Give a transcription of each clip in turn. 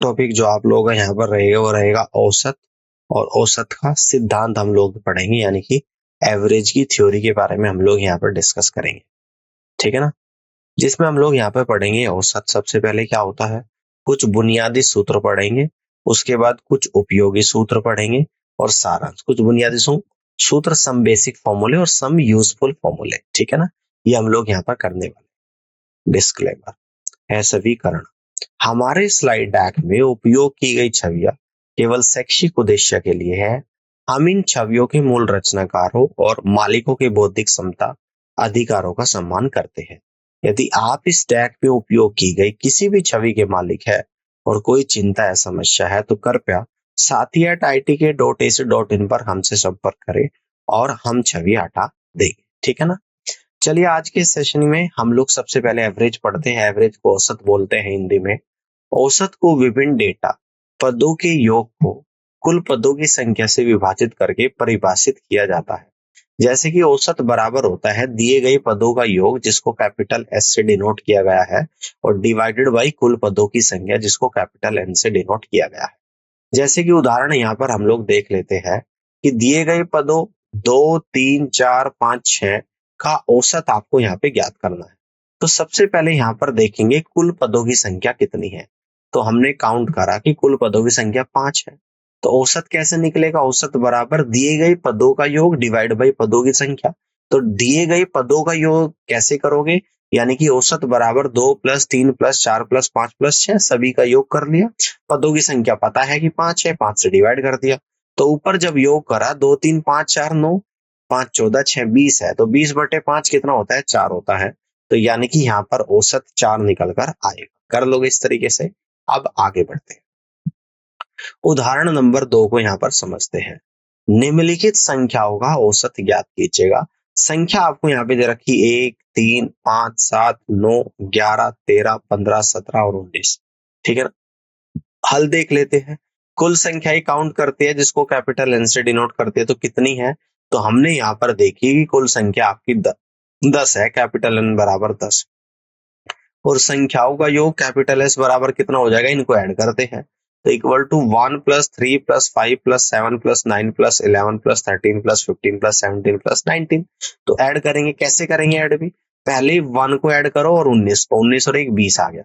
Topic जो आप लोगों का यहाँ पर रहेगा वो रहेगा औसत, और औसत का सिद्धांत हम लोग पढ़ेंगे, यानी कि एवरेज की थ्योरी के बारे में हम लोग यहाँ पर डिस्कस करेंगे। ठीक है ना, जिसमें हम लोग यहाँ पर पढ़ेंगे औसत। सबसे पहले क्या होता है, कुछ बुनियादी सूत्र पढ़ेंगे, उसके बाद कुछ उपयोगी सूत्र पढ़ेंगे और सारांश। कुछ बुनियादी सूत्र, सम बेसिक फॉर्मूले और सम यूजफुल फॉर्मूले। ठीक है ना, ये हम लोग यहाँ पर करने वाले। डिस्क्लेमर है सभी हमारे स्लाइड डेक में उपयोग की गई छवियां केवल शैक्षिक उद्देश्य के लिए है। हम इन छवियों के मूल रचनाकारों और मालिकों के बौद्धिक क्षमता अधिकारों का सम्मान करते हैं। यदि आप इस डेक में उपयोग की गई किसी भी छवि के मालिक है और कोई चिंता या समस्या है तो कृपया sathi@itk.ac.in पर हमसे संपर्क करें और हम छवि हटा देंगे। ठीक है ना, चलिए आज के सेशन में हम लोग सबसे पहले एवरेज पढ़ते हैं। एवरेज को औसत बोलते हैं हिंदी में। औसत को विभिन्न डेटा पदों के योग को कुल पदों की संख्या से विभाजित करके परिभाषित किया जाता है। जैसे कि औसत बराबर होता है दिए गए पदों का योग जिसको कैपिटल एस से डिनोट किया गया है, और डिवाइडेड बाई कुल पदों की संख्या जिसको कैपिटल एन से डिनोट किया गया है। जैसे कि उदाहरण यहाँ पर हम लोग देख लेते हैं कि दिए गए पदों 2, 3, 4, 5, 6 का औसत आपको यहाँ पे ज्ञात करना है। तो सबसे पहले यहाँ पर देखेंगे कुल पदों की संख्या कितनी है। तो हमने काउंट करा कि कुल पदों की संख्या 5 है। तो औसत कैसे निकलेगा, औसत बराबर दिए गए पदों का योग डिवाइड बाई पदों की संख्या। तो दिए गए पदों का योग कैसे करोगे, यानी कि औसत बराबर 2 + 3 + 4 + 5 + 6 सभी का योग कर लिया। पदों की संख्या पता है कि 5 है, 5 से डिवाइड कर दिया। तो ऊपर जब योग करा 2 3 5 4 9, 5 14 6 20 है, तो 20/5 कितना होता है, 4 होता है। तो यानी कि यहाँ पर औसत 4 निकल कर आएगा। कर लोगे इस तरीके से। अब आगे बढ़ते हैं, उदाहरण नंबर 2 को यहाँ पर समझते हैं। निम्नलिखित संख्याओं का औसत ज्ञात कीजिएगा। संख्या आपको यहाँ पे दे रखी 1 3 5 7 9 11 13 15 17 और 19। ठीक है ना, हल देख लेते हैं। कुल संख्या ही काउंट करते हैं जिसको कैपिटल एन से डिनोट करते हैं, तो कितनी है। तो हमने यहाँ पर देखी कि कुल संख्या आपकी 10 है, कैपिटल एन बराबर 10, और संख्याओं का योग कैपिटल एस बराबर कितना हो जाएगा, इनको ऐड करते हैं। तो इक्वल टू 1 + 3 + 5 + 7 + 9 + 11 + 13 + 15 + 17 + 19। तो ऐड करेंगे, कैसे करेंगे ऐड भी, पहले 1 को ऐड करो और 19 को, 19 और 1 20 आ गया।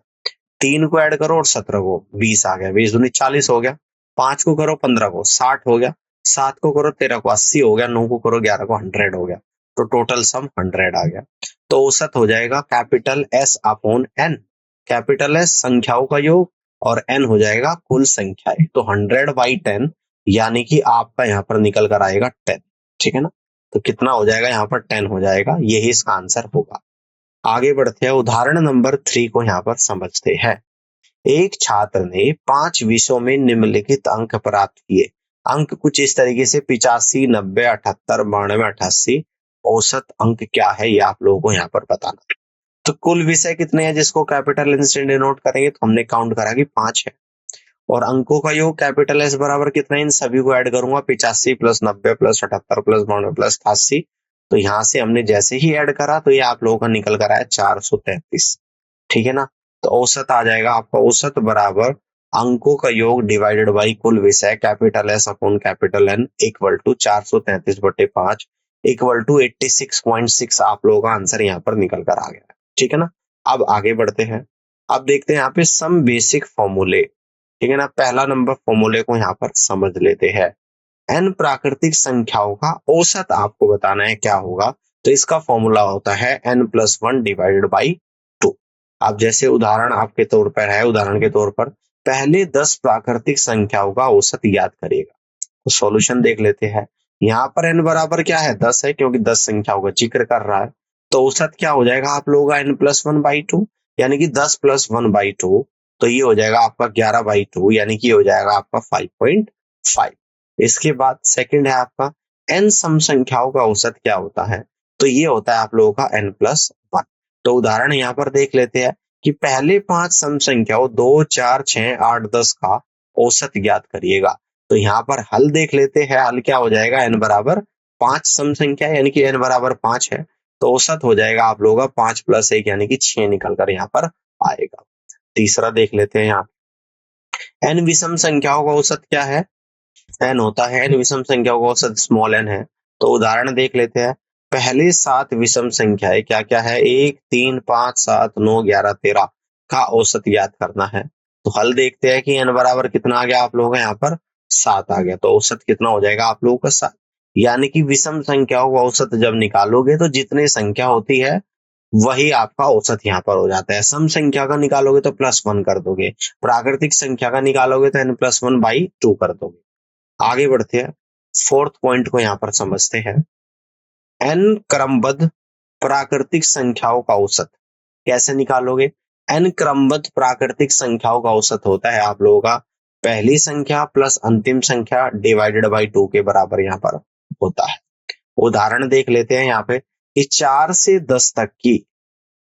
3 को ऐड करो और 17 को, 20 आ गया, 20 दूनी 40 हो गया। 5 को करो 15 को, 60 हो गया। 7 को करो 13 को, 80 हो गया। 9 को करो 11 को, 100 हो गया। तो टोटल सम 100 आ गया। तो औसत हो जाएगा capital S upon N. Capital S संख्याओं का योग और एन हो जाएगा कुल संख्याएं। तो 100/10 यानी कि आपका यहाँ पर निकल कर आएगा 10। ठीक है ना, तो कितना हो जाएगा यहाँ पर 10 हो जाएगा, यही इसका आंसर होगा। आगे बढ़ते हैं, उदाहरण नंबर 3 को यहाँ पर समझते हैं। एक छात्र ने 5 विषयों में निम्नलिखित अंक प्राप्त किए। अंक कुछ इस तरीके से 85, 90, 78, 92, 88। औसत अंक क्या है ये आप लोगों को यहाँ पर बताना। तो कुल विषय कितने हैं जिसको कैपिटल एन से डिनोट करेंगे, तो हमने काउंट करा कि 5 है। और अंकों का योग कैपिटल एस बराबर कितना है, इन सभी को ऐड करूंगा, 85 + 90 + 78 + 92 + 88। तो यहाँ से हमने जैसे ही ऐड करा तो ये आप लोगों का निकल कर आया 433। ठीक है ना, तो औसत आ जाएगा आपका, औसत बराबर अंकों का योग डिवाइडेड बाई कुल विषय capital S upon capital N equal to 433/5 equal to 86.6। आप लोगों का आंसर यहाँ पर निकल कर आ गया है। ठीक है ना, अब आगे बढ़ते हैं। अब देखते हैं यहाँ पे सम बेसिक फॉर्मूले। ठीक है ना, पहला नंबर फॉर्मूले को यहाँ पर समझ लेते हैं। एन प्राकृतिक संख्याओं का औसत आपको बताना है क्या होगा। तो इसका फॉर्मूला होता है n+1 डिवाइडेड बाई 2। अब जैसे उदाहरण आपके तौर पर है, उदाहरण के तौर पर पहले 10 प्राकृतिक संख्याओं का औसत याद करिएगा। तो सॉल्यूशन देख लेते हैं। यहाँ पर n बराबर क्या है, 10 है, क्योंकि 10 संख्याओं का जिक्र कर रहा है। तो औसत क्या हो जाएगा आप लोगों का, n+1/2, यानी कि 10 + 1/2। तो ये हो जाएगा आपका 11/2, यानी कि हो जाएगा आपका 5.5। इसके बाद सेकंड है आपका n सम संख्याओं का औसत क्या होता है। तो ये होता है आप लोगों का n+1। तो उदाहरण यहाँ पर देख लेते हैं कि पहले 5 सम संख्याओं 2 4 6 8 10 का औसत ज्ञात करिएगा। तो यहाँ पर हल देख लेते हैं। हल क्या हो जाएगा, n बराबर 5 सम संख्या यानी कि n बराबर 5 है। तो औसत हो जाएगा आप लोगों का 5 + 1 यानी कि 6 निकल कर यहाँ पर आएगा। तीसरा देख लेते हैं यहाँ, एन विषम संख्याओं का औसत क्या है? एन होता है, एन विषम संख्याओं का औसत स्मॉल एन है। तो उदाहरण देख लेते हैं। पहले 7 विषम संख्याएं क्या क्या है? 1, 3, 5, 7, 9, 11, 13 का औसत ज्ञात करना है। तो हल देखते हैं कि एन बराबर कितना आ गया आप लोगों का, यहाँ पर 7 आ गया। तो औसत कितना हो जाएगा आप लोगों का? 7। यानी कि विषम संख्याओं का औसत जब निकालोगे तो जितनी संख्या होती है वही आपका औसत यहाँ पर हो जाता है। सम संख्या का निकालोगे तो +1 कर दोगे, प्राकृतिक संख्या का निकालोगे तो n+1/2 कर दोगे। आगे बढ़ते हैं, फोर्थ पॉइंट को यहाँ पर समझते हैं। एन क्रमबद्ध प्राकृतिक संख्याओं का औसत कैसे निकालोगे? एन क्रमबद्ध प्राकृतिक संख्याओं का औसत होता है आप लोगों का पहली संख्या प्लस अंतिम संख्या डिवाइडेड बाई 2 के बराबर यहाँ पर होता है। उदाहरण देख लेते हैं यहाँ पे कि 4 से 10 तक की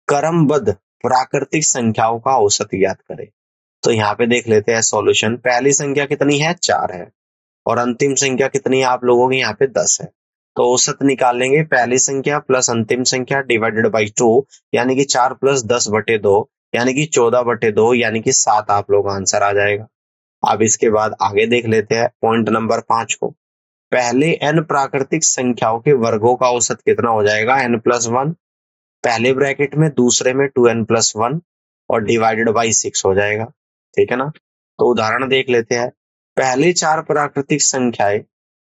क्रमबद्ध प्राकृतिक संख्याओं का औसत ज्ञात करें। तो यहाँ पे देख लेते हैं सॉल्यूशन। पहली संख्या कितनी है? 4 है। और अंतिम संख्या कितनी है आप लोगों की? यहाँ पे 10 है। तो औसत निकालेंगे पहली संख्या प्लस अंतिम संख्या डिवाइडेड बाई 2, यानी कि 4 + 10/2, यानी कि 14/2, यानी कि 7 आप लोग आंसर आ जाएगा। अब इसके बाद आगे देख लेते हैं पॉइंट नंबर 5 को। पहले n प्राकृतिक संख्याओं के वर्गों का औसत कितना हो जाएगा? n+1 पहले ब्रैकेट में, दूसरे में 2n+1 और डिवाइडेड बाई 6 हो जाएगा। ठीक है ना? तो उदाहरण देख लेते हैं। पहले 4 प्राकृतिक संख्याएं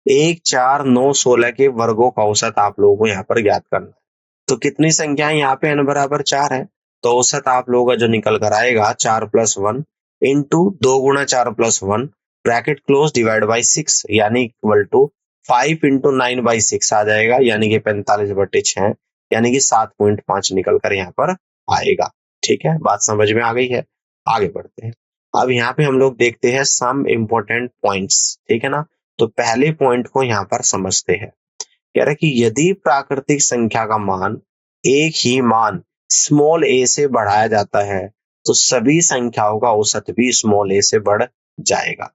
1, 4, 9, 16 के वर्गों का औसत आप लोगों को यहाँ पर ज्ञात करना है। तो कितनी संख्याएं यहाँ पे? n बराबर 4 है। तो औसत आप लोगों का जो निकल कर आएगा 4+1 into 2 × 4+1 bracket close divide by 6, यानी इक्वल टू 5 × 9/6 आ जाएगा, यानी कि 45/6, यानी कि 7.5 निकल कर यहाँ पर आएगा। ठीक है, बात समझ में आ गई है? आगे बढ़ते हैं। अब यहाँ पे हम लोग देखते हैं सम इम्पोर्टेंट पॉइंट्स। ठीक है ना? तो पहले पॉइंट को यहाँ पर समझते हैं। कह रहा है कि यदि प्राकृतिक संख्या का मान एक ही मान स्मॉल a से बढ़ाया जाता है तो सभी संख्याओं का औसत भी स्मॉल a से बढ़ जाएगा।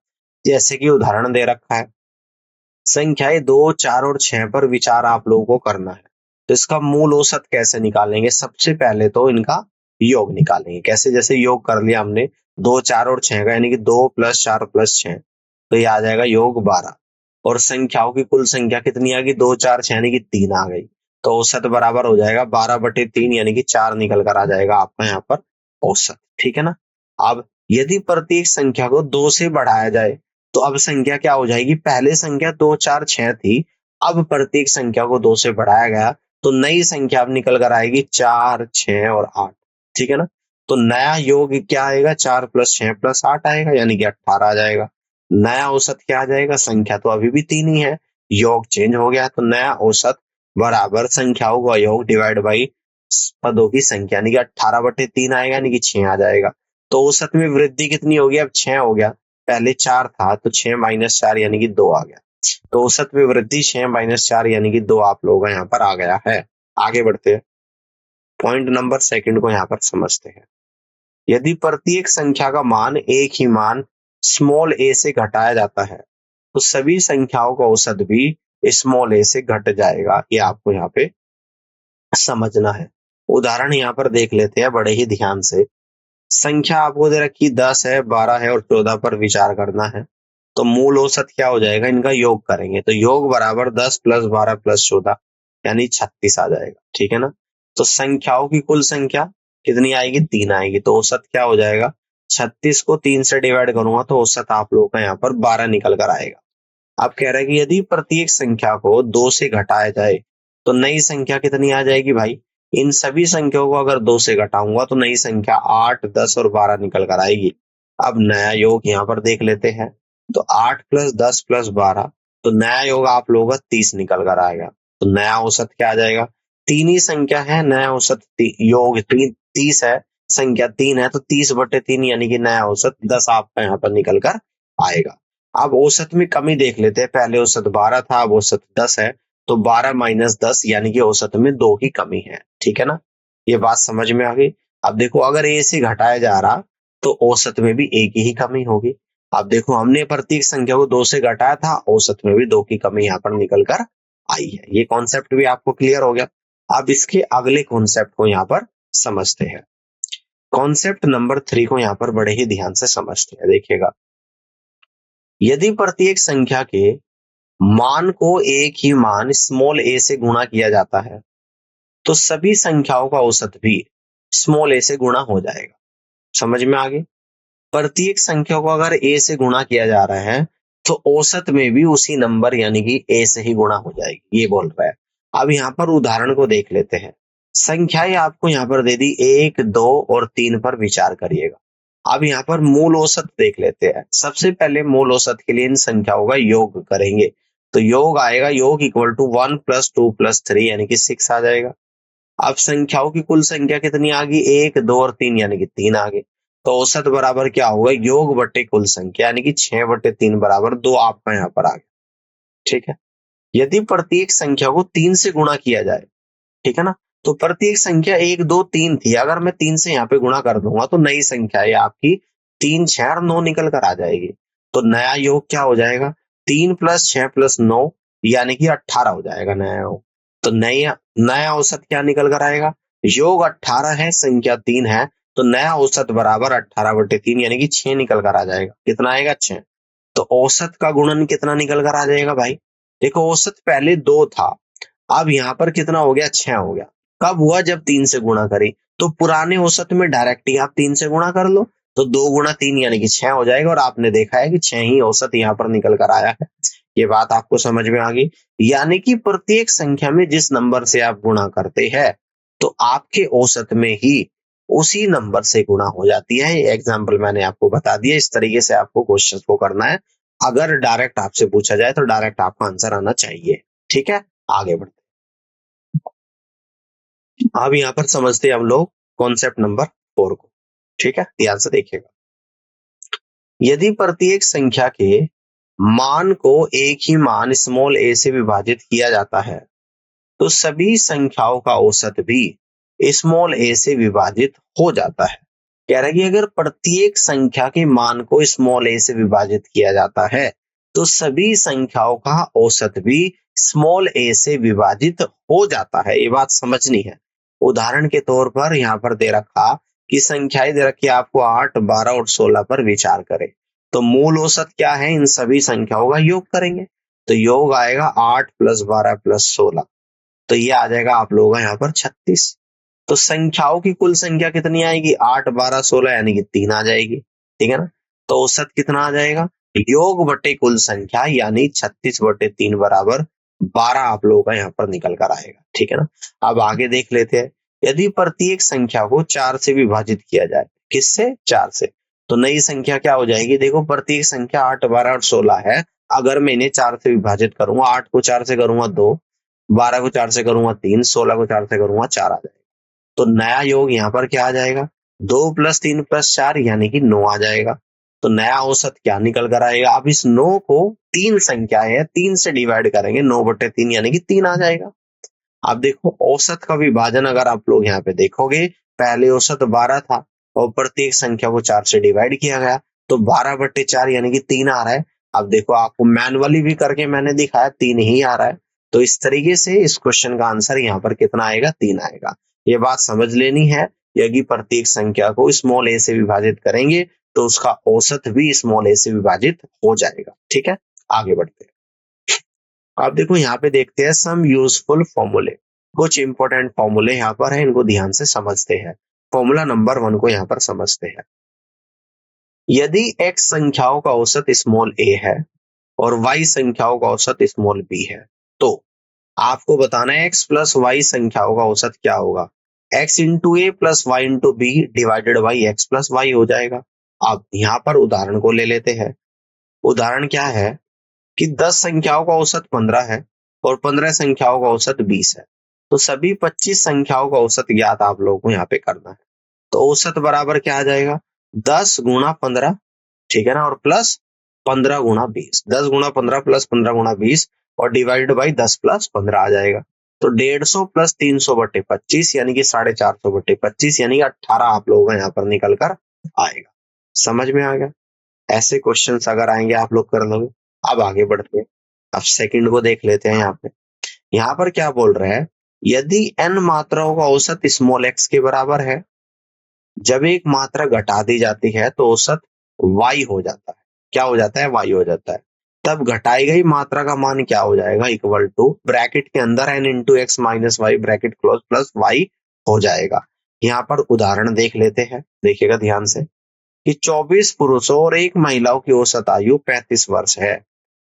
जैसे कि उदाहरण दे रखा है, संख्याएं 2, 4 और 6 पर विचार आप लोगों को करना है। तो इसका मूल औसत कैसे निकालेंगे? सबसे पहले तो इनका योग निकालेंगे। कैसे? जैसे योग कर लिया हमने 2, 4 और 6 का, यानी कि 2 + 4 + 6, तो ये आ जाएगा योग 12। और संख्याओं की कुल संख्या कितनी आ गई? 2, 4, 6, यानी कि 3 आ गई। तो औसत बराबर हो जाएगा 12/3, यानी कि 4 निकल कर आ जाएगा आपका यहाँ पर औसत। ठीक है ना? अब यदि प्रत्येक संख्या को 2 से बढ़ाया जाए तो अब संख्या क्या हो जाएगी? पहले संख्या 2, 4, 6 थी, अब प्रत्येक संख्या को 2 से बढ़ाया गया तो नई संख्या अब निकल कर आएगी 4, 6 और 8। ठीक है ना? तो नया योग क्या आएगा? 4 + 6 + 8 आएगा, यानी कि 18 आ जाएगा। नया औसत क्या आ जाएगा? संख्या तो अभी भी 3 ही है, योग चेंज हो गया, तो नया औसत बराबर संख्याओं का योग डिवाइड बाई पदों की संख्या, यानी कि 18/3 आएगा, यानी कि 6 आ जाएगा। तो औसत में वृद्धि कितनी होगी? अब 6 हो गया। पहले 4 था तो 6 - 4 यानी कि 2 आ गया। तो औसत में वृद्धि 6 - 4 यानी कि 2 आप लोगों का यहाँ पर आ गया है। आगे बढ़ते हैं, पॉइंट नंबर सेकंड को यहाँ पर समझते हैं। यदि प्रत्येक संख्या का मान एक ही मान स्मॉल a से घटाया जाता है तो सभी संख्याओं का औसत भी स्मॉल a से घट जाएगा। ये आपको यहाँ पे समझना है। उदाहरण यहाँ पर देख लेते हैं बड़े ही ध्यान से। संख्या आपको दे रखी 10 है, 12 है और 14 पर विचार करना है। तो मूल औसत क्या हो जाएगा? इनका योग करेंगे तो योग बराबर 10 + 12 + 14, यानी 36 आ जाएगा। ठीक है ना? तो संख्याओं की कुल संख्या कितनी आएगी? 3 आएगी। तो औसत क्या हो जाएगा? 36 को 3 से डिवाइड करूंगा तो औसत आप लोगों का यहाँ पर 12 निकल कर आएगा। अब कह रहा है कि यदि प्रत्येक संख्या को 2 से घटाया जाए तो नई संख्या कितनी आ जाएगी भाई? इन सभी संख्याओं को अगर 2 से घटाऊंगा तो नई संख्या 8, 10 और 12 निकल कर आएगी। अब नया योग यहाँ पर देख लेते हैं। तो 8 + 10 + 12, तो नया योग आप लोगों का 30 निकल कर आएगा। तो नया औसत क्या आ जाएगा? 3 ही संख्या है, नया औसत योग 30 है, संख्या 3 है, तो 30/3 यानी कि नया औसत 10 आपका यहाँ पर निकल कर आएगा। अब औसत में कमी देख लेते हैं। पहले औसत 12 था, अब औसत 10 है, तो 12 - 10 यानी कि औसत में 2 की कमी है। ठीक है ना? ये बात समझ में आ गई। अब देखो अगर a से घटाया जा रहा तो औसत में भी a की ही कमी होगी। अब देखो हमने प्रत्येक संख्या को 2 से घटाया था, औसत में भी 2 की कमी यहाँ पर निकल कर आई है। ये कॉन्सेप्ट भी आपको क्लियर हो गया। अब इसके अगले कॉन्सेप्ट को यहाँ पर समझते हैं। कॉन्सेप्ट नंबर 3 को यहाँ पर बड़े ही ध्यान से समझते हैं। देखिएगा, यदि प्रत्येक संख्या के मान को एक ही मान स्मॉल ए से गुणा किया जाता है तो सभी संख्याओं का औसत भी स्मॉल ए से गुणा हो जाएगा। समझ में आ गई? प्रत्येक संख्या को अगर ए से गुणा किया जा रहा है तो औसत में भी उसी नंबर यानी कि ए से ही गुणा हो जाएगी, ये बोल रहा है। अब यहाँ पर उदाहरण को देख लेते हैं। संख्याएं आपको यहाँ पर दे दी 1, 2 और 3 पर विचार करिएगा। अब यहाँ पर मूल औसत देख लेते हैं। सबसे पहले मूल औसत के लिए इन संख्याओं का योग करेंगे तो योग आएगा, योग इक्वल टू 1 + 2 + 3 यानी कि 6 आ जाएगा। अब संख्याओं की कुल संख्या कितनी आ गई? 1, 2 और 3 यानी कि 3 आ गए। तो औसत बराबर क्या होगा? योग बटे कुल संख्या यानी कि 6/3 बराबर 2 आपका यहाँ पर आ गया। ठीक है। यदि प्रत्येक संख्या को 3 से गुणा किया जाए, ठीक है ना, तो प्रत्येक संख्या 1, 2, 3 थी, अगर मैं 3 से यहाँ पे गुणा कर दूंगा तो नई संख्या है आपकी 3, 6 और 9 निकल कर आ जाएगी। तो नया योग क्या हो जाएगा? 3 + 6 + 9 यानी कि 18 हो जाएगा नया योग। तो नया नया औसत क्या निकल कर आएगा? योग 18 है, संख्या 3 है, तो नया औसत बराबर 18/3 यानी कि 6 निकल कर आ जाएगा। कितना आएगा? 6। तो औसत का गुणन कितना निकल कर आ जाएगा भाई? देखो, औसत पहले 2 था, अब यहाँ पर कितना हो गया? 6 हो गया। कब हुआ? जब 3 से गुणा करी। तो पुराने औसत में डायरेक्ट ही आप 3 से गुणा कर लो, तो 2 × 3 यानी कि 6 हो जाएगा, और आपने देखा है कि 6 ही औसत यहाँ पर निकल कर आया है। ये बात आपको समझ में आ गई? यानी कि प्रत्येक संख्या में जिस नंबर से आप गुणा करते हैं तो आपके औसत में ही उसी नंबर से गुणा हो जाती है। एग्जाम्पल मैंने आपको बता दिया, इस तरीके से आपको क्वेश्चन को करना है। अगर डायरेक्ट आपसे पूछा जाए तो डायरेक्ट आपका आंसर आना चाहिए। ठीक है, आगे बढ़ते। अब यहाँ पर समझते हैं हम लोग कॉन्सेप्ट नंबर 4 को। ठीक है, ध्यान से देखिएगा। यदि प्रत्येक संख्या के मान को एक ही मान स्मॉल ए से विभाजित किया जाता है तो सभी संख्याओं का औसत भी स्मॉल ए से विभाजित हो जाता है। कह रहा है कि अगर प्रत्येक संख्या के मान को स्मॉल ए से विभाजित किया जाता है तो सभी संख्याओं का औसत भी स्मॉल ए से विभाजित हो जाता है। ये बात समझनी है। उदाहरण के तौर पर यहाँ पर दे रखा कि संख्याएं दे रखी है आपको 8, 12 और 16 पर विचार करें। तो मूल औसत क्या है? इन सभी संख्याओं का योग करेंगे तो योग आएगा 8 + 12 + 16, तो ये आ जाएगा आप लोगों का यहाँ पर 36। तो संख्याओं की कुल संख्या कितनी आएगी? 8, 12, 16 यानी कि 3 आ जाएगी। ठीक है ना? तो औसत कितना आ जाएगा? योग बटे कुल संख्या यानी 36/3 बराबर 12 आप लोगों का यहाँ पर निकल कर आएगा। ठीक है ना? अब आगे देख लेते हैं। यदि प्रत्येक संख्या को 4 से विभाजित किया जाए, किससे? 4 से, तो नई संख्या क्या हो जाएगी? देखो, प्रत्येक संख्या 8, 12 और 16 है। अगर मैं इन्हें 4 से विभाजित करूंगा, 8 को 4 से करूंगा 2, 12 को 4 से करूंगा 3, 16 को 4 से करूंगा 4 आ जाएगा। तो नया योग यहाँ पर क्या आ जाएगा? 2 + 3 + 4 यानी कि 9 आ जाएगा। तो नया औसत क्या निकल कर आएगा? अब इस 9 को 3 संख्या है, 3 से डिवाइड करेंगे, 9/3 यानी कि 3 आ जाएगा। अब देखो, औसत का विभाजन अगर आप लोग यहाँ पे देखोगे, पहले औसत 12 था और प्रत्येक संख्या को 4 से डिवाइड किया गया तो 12/4 यानी कि 3 आ रहा है। अब देखो, आपको मैनुअली भी करके मैंने दिखाया 3 ही आ रहा है। तो इस तरीके से इस क्वेश्चन का आंसर यहाँ पर कितना आएगा? 3 आएगा। ये बात समझ लेनी है। यदि प्रत्येक संख्या को स्मॉल ए से विभाजित करेंगे तो उसका औसत भी स्मॉल ए से विभाजित हो जाएगा। ठीक है, आगे बढ़ते हैं। आप देखो, यहाँ पे देखते हैं सम यूजफुल फॉर्मूले। कुछ इंपॉर्टेंट फॉर्मूले यहाँ पर है, इनको ध्यान से समझते हैं। फॉर्मूला नंबर 1 को यहाँ पर समझते हैं। यदि x संख्याओं का औसत स्मॉल a है और y संख्याओं का औसत स्मॉल b है तो आपको बताना है x + y संख्याओं का औसत क्या होगा? x × a + y × b divided by x + y हो जाएगा। अब यहाँ पर उदाहरण को ले लेते हैं। उदाहरण क्या है कि 10 संख्याओं का औसत 15 है और 15 संख्याओं का औसत 20 है। तो सभी 25 संख्याओं का औसत ज्ञात आप लोगों को यहाँ पे करना है। तो औसत बराबर क्या आ जाएगा? 10 × 15, ठीक है ना, और प्लस 15 × 20। 10 × 15 प्लस 15 × 20 और डिवाइडेड बाई 10 + 15 आ जाएगा। तो 150 + 300/25 यानी कि 450/25 यानी कि 18 आप लोगों का यहाँ पर निकल कर आएगा। समझ में आ गया? ऐसे क्वेश्चंस अगर आएंगे आप लोग कर लोगे। अब आगे बढ़ते हैं। अब सेकंड को देख लेते हैं। यहाँ पर क्या बोल रहे हैं? यदि n मात्राओं का औसत स्मॉल x के बराबर है जब एक मात्रा घटा दी जाती है तो औसत y हो जाता है। क्या हो जाता है? y हो जाता है। तब घटाई गई मात्रा का मान क्या हो जाएगा? इक्वल टू ब्रैकेट के अंदर n into X minus Y bracket close plus y हो जाएगा। यहाँ पर उदाहरण देख लेते हैं, देखिएगा ध्यान से कि 24 पुरुषों और एक महिलाओं की औसत आयु 35 वर्ष है।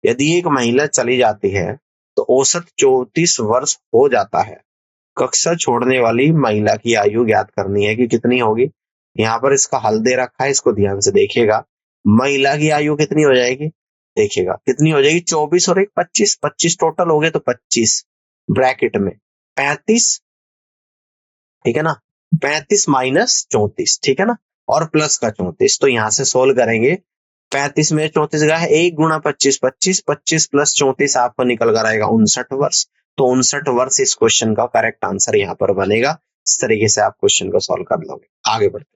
यदि एक महिला चली जाती है तो औसत 34 वर्ष हो जाता है। कक्षा छोड़ने वाली महिला की आयु ज्ञात करनी है कि कितनी होगी। यहाँ पर इसका हल दे रखा है, इसको ध्यान से देखिएगा। महिला की आयु कितनी हो जाएगी? देखिएगा कितनी हो जाएगी, 24 और एक 25, 25 टोटल हो गए तो 25 ब्रैकेट में 35, ठीक है ना, 35 माइनस 34, ठीक है ना, और प्लस का 34। तो यहाँ से सोल्व करेंगे, 35 में 34 गया है, 1 गुणा 25 25, 25 प्लस 34 आपको निकल कर आएगा 59 वर्ष। तो 59 वर्ष इस क्वेश्चन का करेक्ट आंसर यहाँ पर बनेगा। इस तरीके से आप क्वेश्चन को सॉल्व कर लोगे। आगे बढ़ते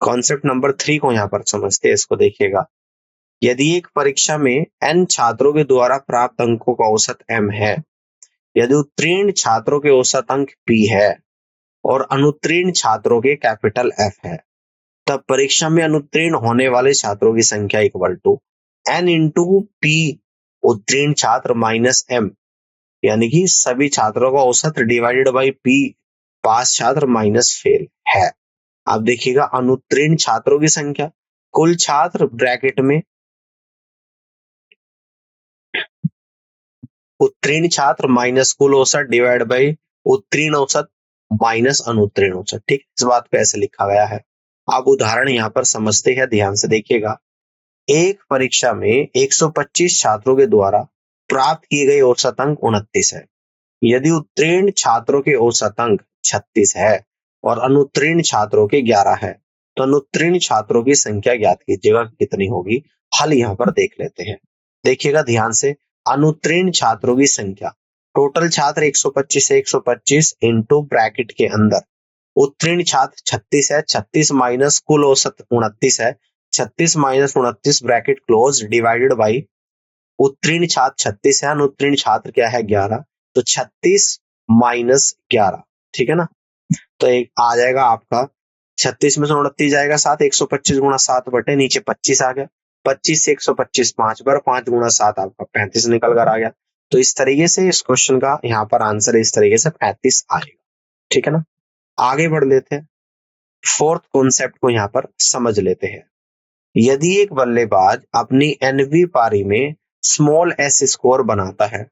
कॉन्सेप्ट नंबर 3 को यहाँ पर समझते हैं, इसको देखिएगा। यदि एक परीक्षा में n छात्रों के द्वारा प्राप्त अंकों का औसत m है, यदि उत्तीर्ण छात्रों के औसत अंक p है और अनुत्तीर्ण छात्रों के कैपिटल F है, तब परीक्षा में अनुत्तीर्ण होने वाले छात्रों की संख्या equal to n into P उत्तीर्ण छात्र माइनस m, यानी कि सभी छात्रों का औसत डिवाइडेड बाई p पास छात्र माइनस फेल है। अब देखिएगा अनुत्तीर्ण छात्रों की संख्या, कुल छात्र ब्रैकेट में उत्तीर्ण छात्र माइनस कुल औसत डिवाइड बाई उत्तीर्ण औसत माइनस अनुत्तीर्ण औसत। ठीक, इस बात पे ऐसे लिखा गया है। अब उदाहरण यहाँ पर समझते हैं, ध्यान से देखिएगा। एक परीक्षा में 125 छात्रों के द्वारा प्राप्त किए गए औसत अंक 29 है। यदि उत्तीर्ण छात्रों के औसत अंक 36 है और अनुत्तीर्ण छात्रों के 11 है, तो अनुत्तीर्ण छात्रों की संख्या ज्ञात कीजिएगा कितनी होगी। हल यहाँ पर देख लेते हैं, देखिएगा ध्यान से। अनुत्तीर्ण छात्रों की संख्या, टोटल छात्र 125 है, 125 इंटू ब्रैकेट के अंदर उत्तीर्ण छात्र 36 है, 36 माइनस कुल औसत 29 है, 36 minus 29 bracket close divided by उत्तीर्ण छात्र 36 है, अनुत्तीर्ण छात्र क्या है 11, तो 36 माइनस 11, ठीक है ना। तो एक आ जाएगा आपका 36 में से 29 जाएगा 7, 125 गुणा 7 बटे नीचे 25 आ गया, 25 से 125 5 बार, 5 गुणा 7 आपका 35 निकल कर आ गया। तो इस तरीके से इस क्वेश्चन का यहाँ पर आंसर इस तरीके से 35 आएगा, ठीक है ना। आगे बढ़ लेते हैं, फोर्थ कॉन्सेप्ट को यहाँ पर समझ लेते हैं। यदि एक बल्लेबाज अपनी एनवी पारी में स्मॉल एस स्कोर बनाता है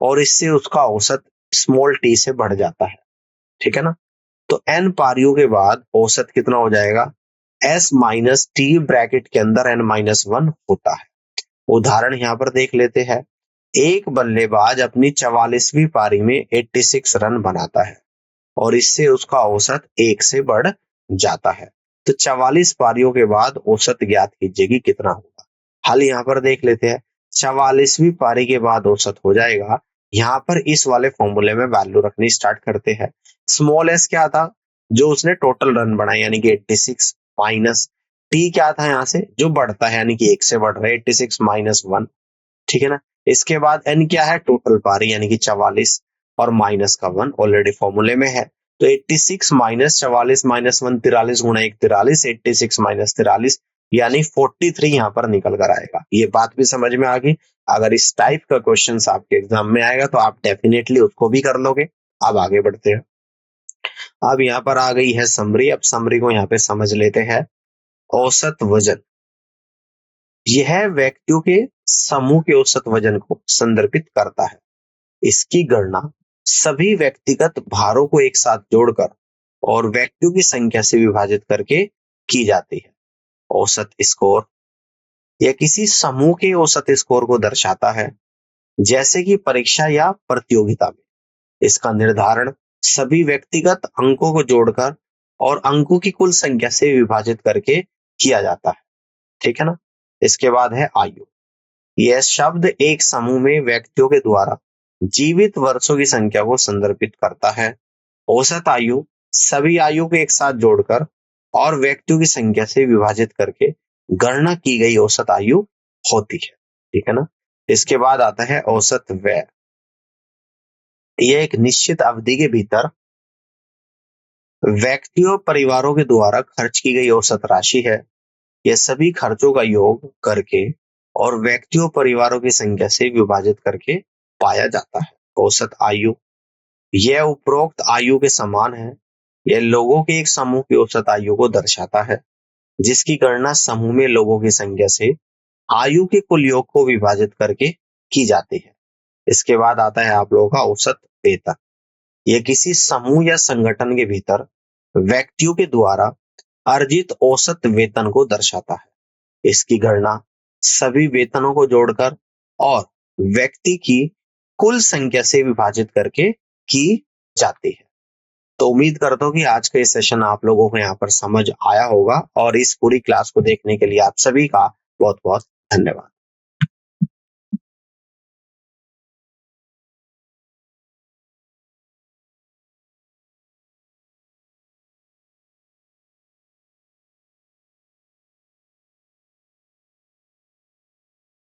और इससे उसका औसत स्मॉल टी से बढ़ जाता है, ठीक है ना, तो एन पारियों के बाद औसत कितना हो जाएगा, एस माइनस टी ब्रैकेट के अंदर एन माइनस 1 होता है। उदाहरण यहाँ पर देख लेते हैं। एक बल्लेबाज अपनी 44वीं पारी में 86 रन बनाता है और इससे उसका औसत 1 से बढ़ जाता है। तो 44 पारियों के बाद औसत ज्ञात कीजिए कितना होगा। हल यहाँ पर देख लेते हैं। 44वीं पारी के बाद औसत हो जाएगा, यहाँ पर इस वाले फॉर्मूले में वैल्यू रखनी स्टार्ट करते हैं। स्मॉल एस क्या था, जो उसने टोटल रन बनाए यानी कि 86, माइनस टी क्या था यहाँ से जो बढ़ता है यानी कि 1 से बढ़ रहा है 86 माइनस 1, ठीक है ना। इसके बाद एन क्या है, टोटल पारी यानी कि 44 और माइनस का 1 ऑलरेडी फॉर्मूले में है। तो 86 माइनस 44 माइनस 1 43 गुणा 1 43, 86 माइनस 43 यानी 43 यहाँ पर निकल कर आएगा। ये बात भी समझ में आ गई। अगर इस टाइप का क्वेश्चन आपके एग्जाम में आएगा तो आप डेफिनेटली उसको भी कर लोगे। अब आगे बढ़ते हैं। अब यहाँ पर आ गई है समरी। अब समरी को यहाँ पे समझ लेते हैं। औसत वजन, यह व्यक्तियों के समूह के औसत वजन को संदर्भित करता है। इसकी गणना सभी व्यक्तिगत भारों को एक साथ जोड़कर और व्यक्तियों की संख्या से विभाजित करके की जाती है। औसत स्कोर, यह किसी समूह के औसत स्कोर को दर्शाता है, जैसे कि परीक्षा या प्रतियोगिता में। इसका निर्धारण सभी व्यक्तिगत अंकों को जोड़कर और अंकों की कुल संख्या से विभाजित करके किया जाता है, ठीक है ना। इसके बाद है आयु। यह शब्द एक समूह में व्यक्तियों के द्वारा जीवित वर्षों की संख्या को संदर्भित करता है। औसत आयु सभी आयु को एक साथ जोड़कर और व्यक्तियों की संख्या से विभाजित करके गणना की गई औसत आयु होती है, ठीक है ना। इसके बाद आता है औसत व्यय। यह एक निश्चित अवधि के भीतर व्यक्तियों परिवारों के द्वारा खर्च की गई औसत राशि है। यह सभी खर्चों का योग करके और व्यक्तियों परिवारों की संख्या से विभाजित करके पाया जाता है। औसत आयु, यह उपरोक्त आयु के समान है। यह लोगों के एक समूह की औसत आयु को दर्शाता है, जिसकी गणना समूह में लोगों की संख्या से आयु के कुल योग को विभाजित करके की जाती है। इसके बाद आता है आप लोगों का औसत वेतन। यह किसी समूह या संगठन के भीतर व्यक्तियों के द्वारा अर्जित औसत वेतन को दर्शाता है। इसकी गणना सभी वेतनों को जोड़कर और व्यक्ति की कुल संख्या से विभाजित करके की जाती है। तो उम्मीद करता हूँ कि आज का ये सेशन आप लोगों को यहाँ पर समझ आया होगा और इस पूरी क्लास को देखने के लिए आप सभी का बहुत बहुत धन्यवाद।